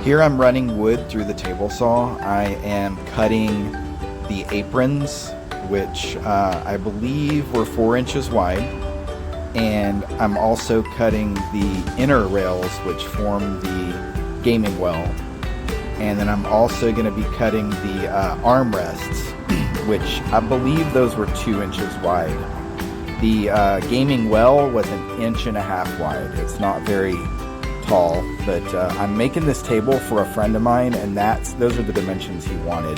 Here I'm running wood through the table saw. I am cutting the aprons, which I believe were 4 inches wide, and I'm also cutting the inner rails, which form the gaming well, and then I'm also going to be cutting the armrests, which I believe those were 2 inches wide. The gaming well was 1.5 inches wide. It's not very tall, but I'm making this table for a friend of mine, and those are the dimensions he wanted.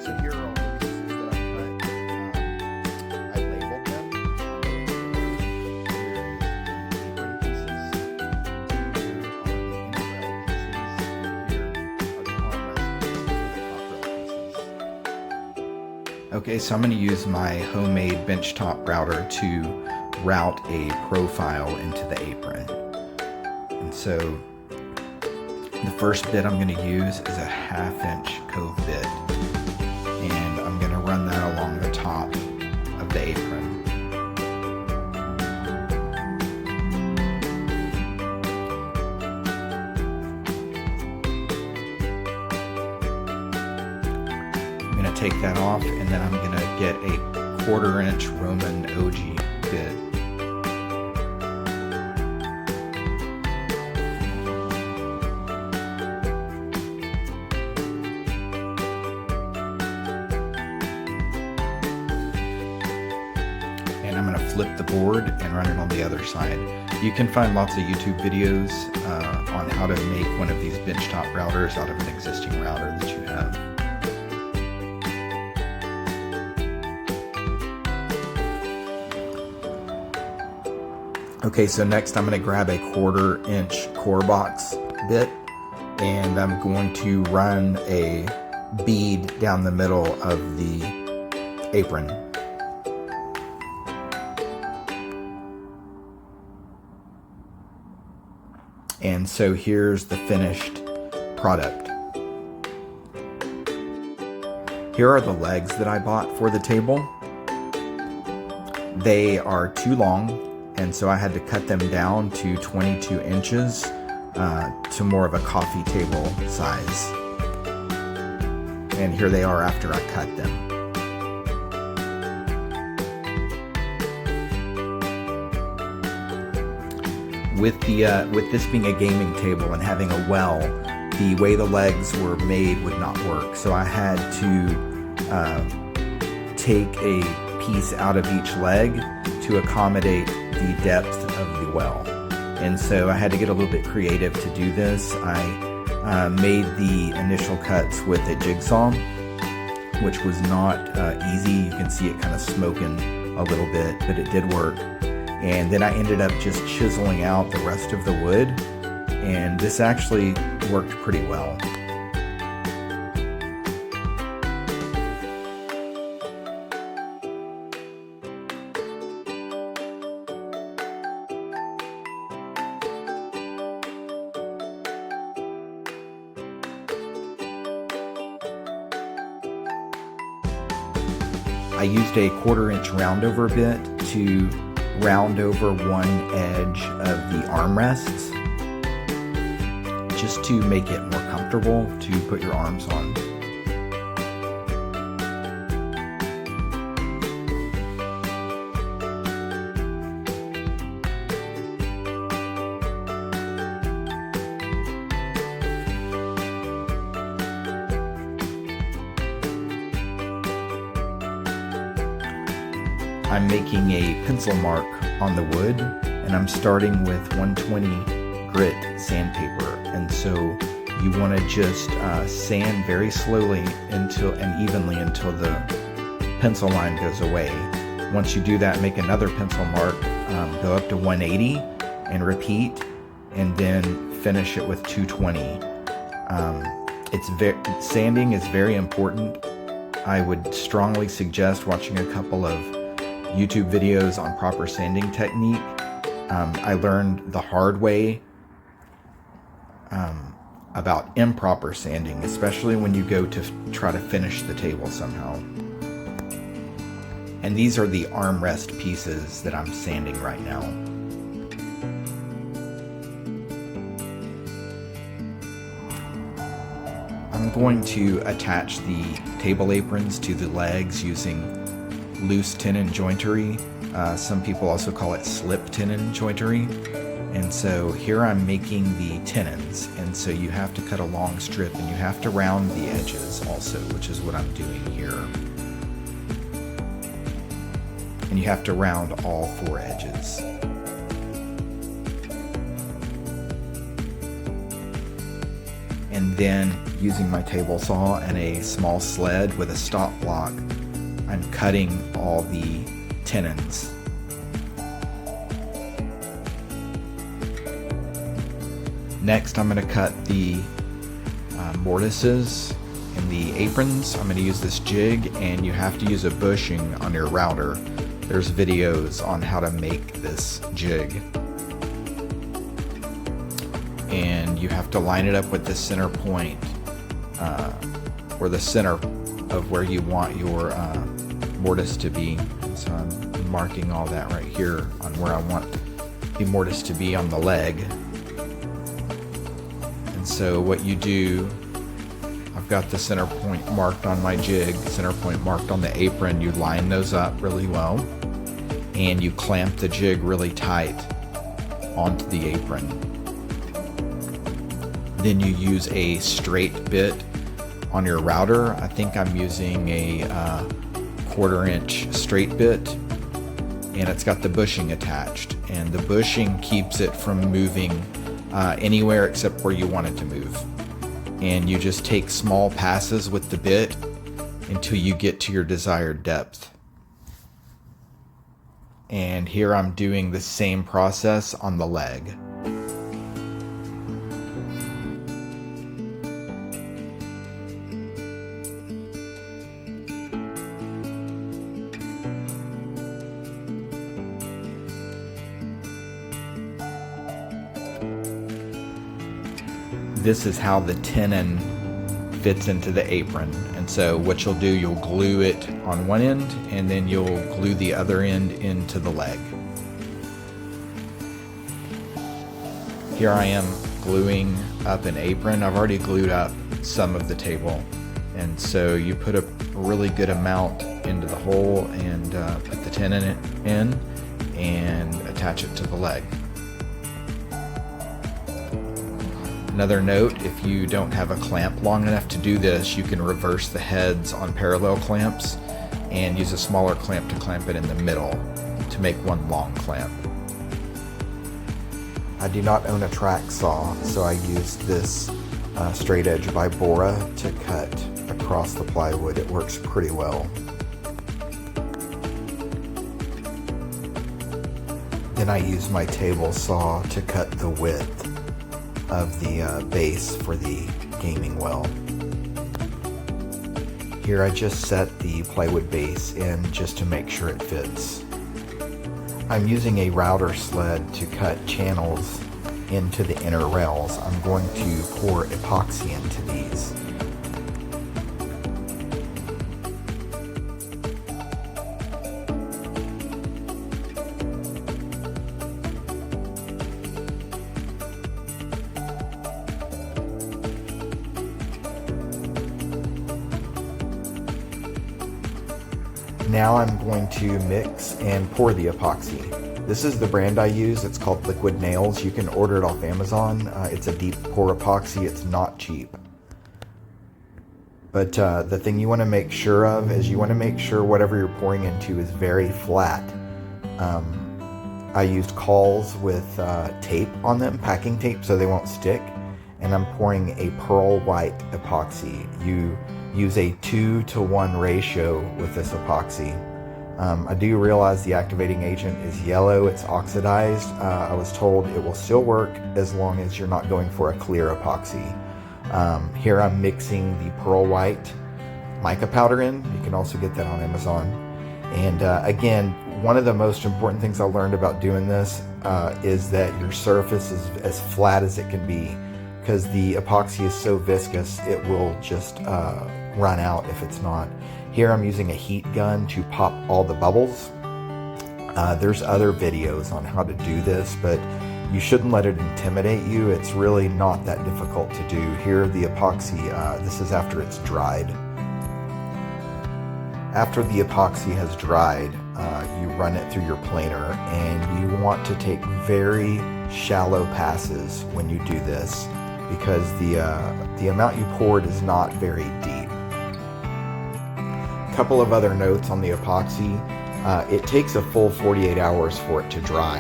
So here are all the pieces that I cut. I labeled them. Okay, so I'm going to use my homemade benchtop router to route a profile into the apron. And so the first bit I'm going to use is a 1/2 inch cove bit, and I'm going to run that along the top of the apron. I'm going to take that off, and then I'm going to get a 1/4 inch Roman OG bit. And I'm going to flip the board and run it on the other side. You can find lots of YouTube videos on how to make one of these benchtop routers out of an existing router that you have. Okay, so next I'm going to grab a 1/4 inch core box bit, and I'm going to run a bead down the middle of the apron. And so here's the finished product. Here are the legs that I bought for the table. They are too long, and so I had to cut them down to 22 inches to more of a coffee table size. And here they are after I cut them. With this being a gaming table and having a well, the way the legs were made would not work. So I had to take a piece out of each leg to accommodate the depth of the well. And so I had to get a little bit creative to do this. I made the initial cuts with a jigsaw, which was not easy. You can see it kind of smoking a little bit, but it did work. And then I ended up just chiseling out the rest of the wood, and this actually worked pretty well. I used a 1/4 inch roundover bit to round over one edge of the armrests, just to make it more comfortable to put your arms on. I'm making a pencil mark on the wood, and I'm starting with 120 grit sandpaper. And so you want to just sand very slowly and evenly until the pencil line goes away. Once you do that, make another pencil mark, go up to 180 and repeat, and then finish it with 220. Sanding is very important. I would strongly suggest watching a couple of YouTube videos on proper sanding technique. I learned the hard way about improper sanding, especially when you go to try to finish the table somehow. And these are the armrest pieces that I'm sanding right now. I'm going to attach the table aprons to the legs using loose tenon joinery. Some people also call it slip tenon joinery. And so here I'm making the tenons, and so you have to cut a long strip and you have to round the edges also, which is what I'm doing here. And you have to round all 4 edges. And then using my table saw and a small sled with a stop block, I'm cutting all the tenons. Next, I'm going to cut the mortises and the aprons. I'm going to use this jig, and you have to use a bushing on your router. There's videos on how to make this jig. And you have to line it up with the center point, or the center of where you want your mortise to be. So I'm marking all that right here on where I want the mortise to be on the leg. And so what you do, I've got the center point marked on my jig, center point marked on the apron. You line those up really well, and you clamp the jig really tight onto the apron. Then you use a straight bit on your router. I think I'm using a 1/4 inch straight bit, and it's got the bushing attached, and the bushing keeps it from moving anywhere except where you want it to move. And you just take small passes with the bit until you get to your desired depth. And here I'm doing the same process on the leg. This is how the tenon fits into the apron. And so what you'll do, you'll glue it on one end, and then you'll glue the other end into the leg. Here I am gluing up an apron. I've already glued up some of the table. And so you put a really good amount into the hole and put the tenon in and attach it to the leg. Another note, if you don't have a clamp long enough to do this, you can reverse the heads on parallel clamps and use a smaller clamp to clamp it in the middle to make one long clamp. I do not own a track saw, so I used this straight edge by Bora to cut across the plywood. It works pretty well. Then I use my table saw to cut the width of the base for the gaming well. Here I just set the plywood base in just to make sure it fits. I'm using a router sled to cut channels into the inner rails. I'm going to pour epoxy into these. Now I'm going to mix and pour the epoxy. This is the brand I use. It's called Liquid Nails. You can order it off Amazon. It's a deep pour epoxy. It's not cheap. But the thing you want to make sure of is you want to make sure whatever you're pouring into is very flat. I used cauls with tape on them, packing tape, so they won't stick. And I'm pouring a pearl white epoxy. You use a 2-to-1 ratio with this epoxy. I do realize the activating agent is yellow, it's oxidized. I was told it will still work as long as you're not going for a clear epoxy. Here I'm mixing the pearl white mica powder in. You can also get that on Amazon. And again, one of the most important things I learned about doing this is that your surface is as flat as it can be. because the epoxy is so viscous it will just run out if it's not. Here I'm using a heat gun to pop all the bubbles. There's other videos on how to do this, but you shouldn't let it intimidate you. It's really not that difficult to do. Here the epoxy, this is after it's dried. After the epoxy has dried, you run it through your planer, and you want to take very shallow passes when you do this, because the amount you poured is not very deep. A couple of other notes on the epoxy. It takes a full 48 hours for it to dry,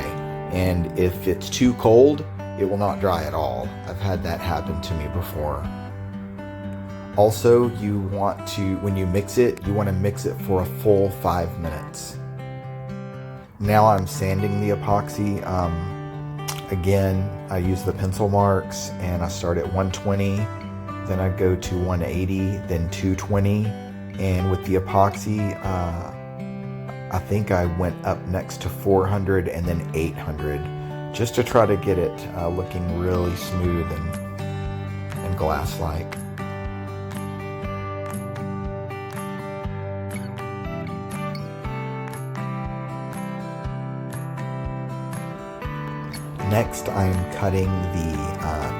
and if it's too cold, it will not dry at all. I've had that happen to me before. Also, you want to, when you mix it, you want to mix it for a full 5 minutes. Now I'm sanding the epoxy. Again, I use the pencil marks, and I start at 120, then I go to 180, then 220, and with the epoxy, I think I went up next to 400 and then 800, just to try to get it looking really smooth and glass-like. Next, I'm cutting the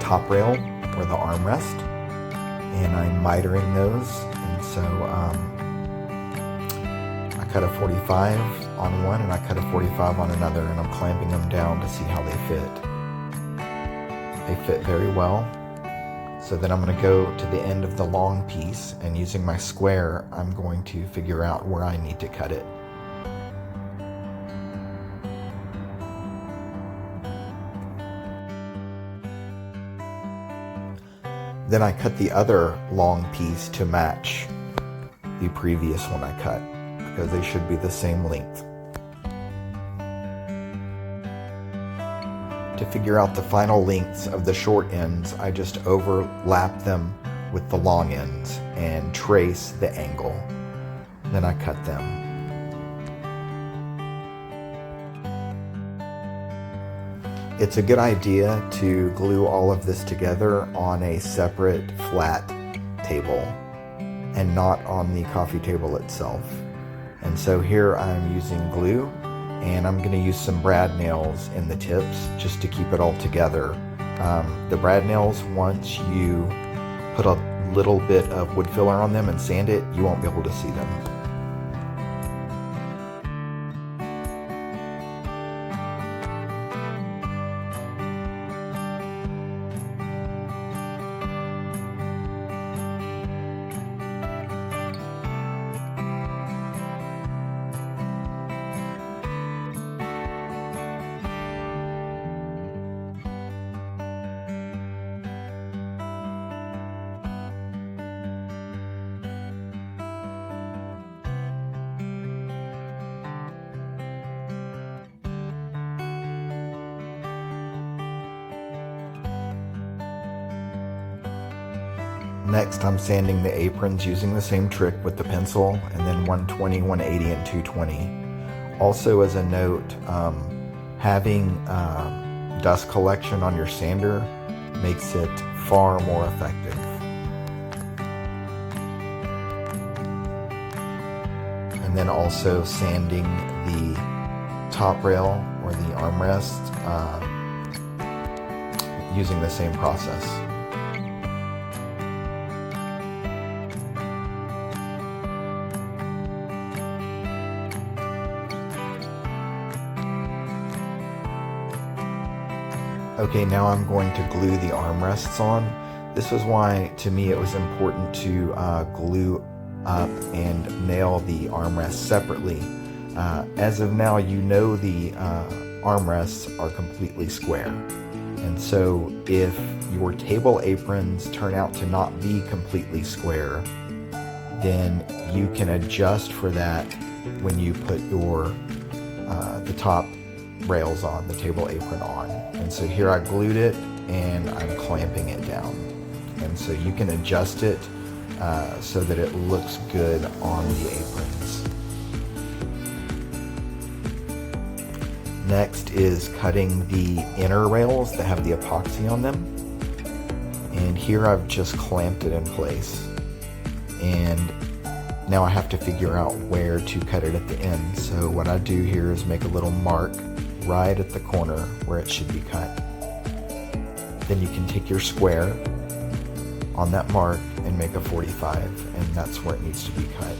top rail, or the armrest, and I'm mitering those. And so I cut a 45 on one, and I cut a 45 on another, and I'm clamping them down to see how they fit. They fit very well. So then I'm going to go to the end of the long piece, and using my square, I'm going to figure out where I need to cut it. Then I cut the other long piece to match the previous one I cut, because they should be the same length. To figure out the final lengths of the short ends, I just overlap them with the long ends and trace the angle. Then I cut them. It's a good idea to glue all of this together on a separate flat table and not on the coffee table itself. And so here I'm using glue, and I'm going to use some brad nails in the tips just to keep it all together. The brad nails, once you put a little bit of wood filler on them and sand it, you won't be able to see them. Next, I'm sanding the aprons using the same trick with the pencil, and then 120, 180, and 220. Also, as a note, having dust collection on your sander makes it far more effective. And then also sanding the top rail or the armrest using the same process. Okay, now I'm going to glue the armrests on. This is why, to me, it was important to glue up and nail the armrests separately. As of now, you know the armrests are completely square. And so if your table aprons turn out to not be completely square, then you can adjust for that when you put your the top rails on, the table apron on. And so here I glued it and I'm clamping it down. And so you can adjust it so that it looks good on the aprons. Next is cutting the inner rails that have the epoxy on them. And here I've just clamped it in place. And now I have to figure out where to cut it at the end. So what I do here is make a little mark right at the corner where it should be cut. Then you can take your square on that mark and make a 45, and that's where it needs to be cut.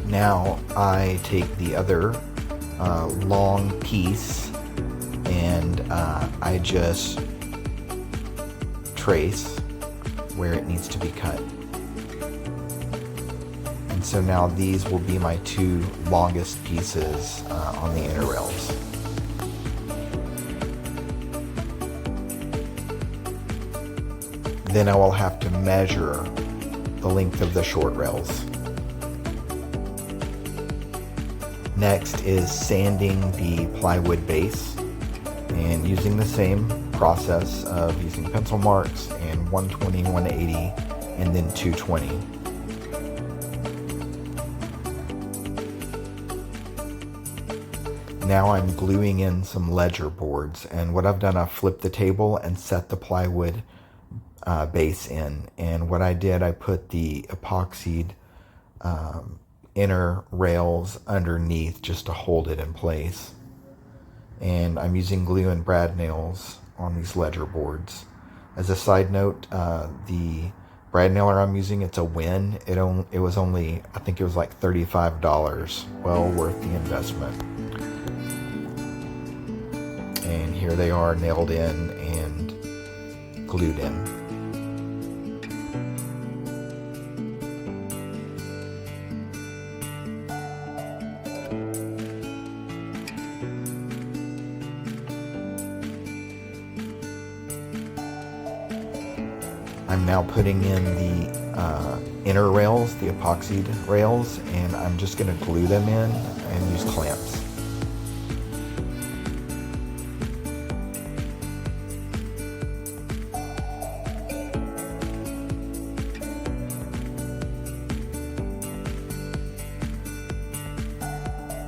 Now I take the other long piece and I just trace where it needs to be cut. And so now these will be my two longest pieces on the inner rails. Then I will have to measure the length of the short rails. Next is sanding the plywood base and using the same process of using pencil marks and 120, 180, and then 220. Now I'm gluing in some ledger boards, and what I've done, I've flipped the table and set the plywood base in. And what I did, I put the epoxied inner rails underneath just to hold it in place. And I'm using glue and brad nails on these ledger boards. As a side note, the brad nailer I'm using, it's a Win. It was only, I think it was like $35. Well worth the investment. And here they are, nailed in and glued in. I'm now putting in the inner rails, the epoxied rails, and I'm just going to glue them in and use clamps.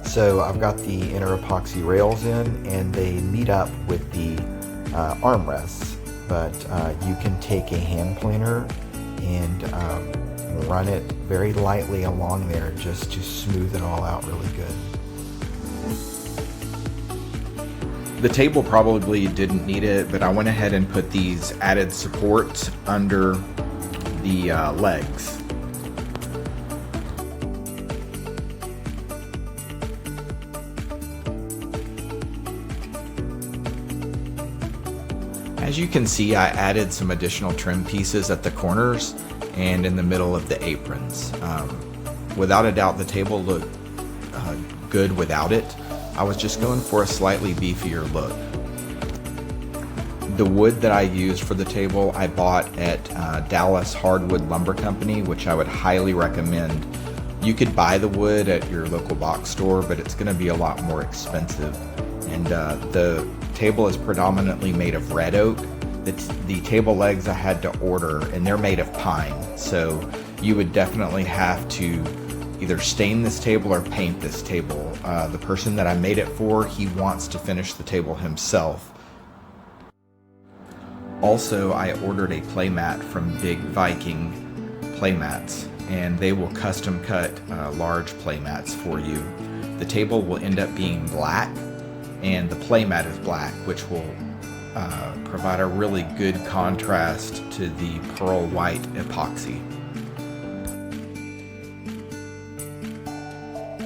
So I've got the inner epoxy rails in, and they meet up with the armrests. But you can take a hand planer and run it very lightly along there just to smooth it all out really good. The table probably didn't need it, but I went ahead and put these added supports under the legs. As you can see, I added some additional trim pieces at the corners and in the middle of the aprons. Without a doubt, the table looked good without it. I was just going for a slightly beefier look. The wood that I used for the table I bought at Dallas Hardwood Lumber Company, which I would highly recommend. You could buy the wood at your local box store, but it's going to be a lot more expensive. And the table is predominantly made of red oak. The table legs I had to order, and they're made of pine. So you would definitely have to either stain this table or paint this table. The person that I made it for, he wants to finish the table himself. Also, I ordered a playmat from Big Viking Playmats, and they will custom cut large playmats for you. The table will end up being black, and the playmat is black, which will provide a really good contrast to the pearl white epoxy.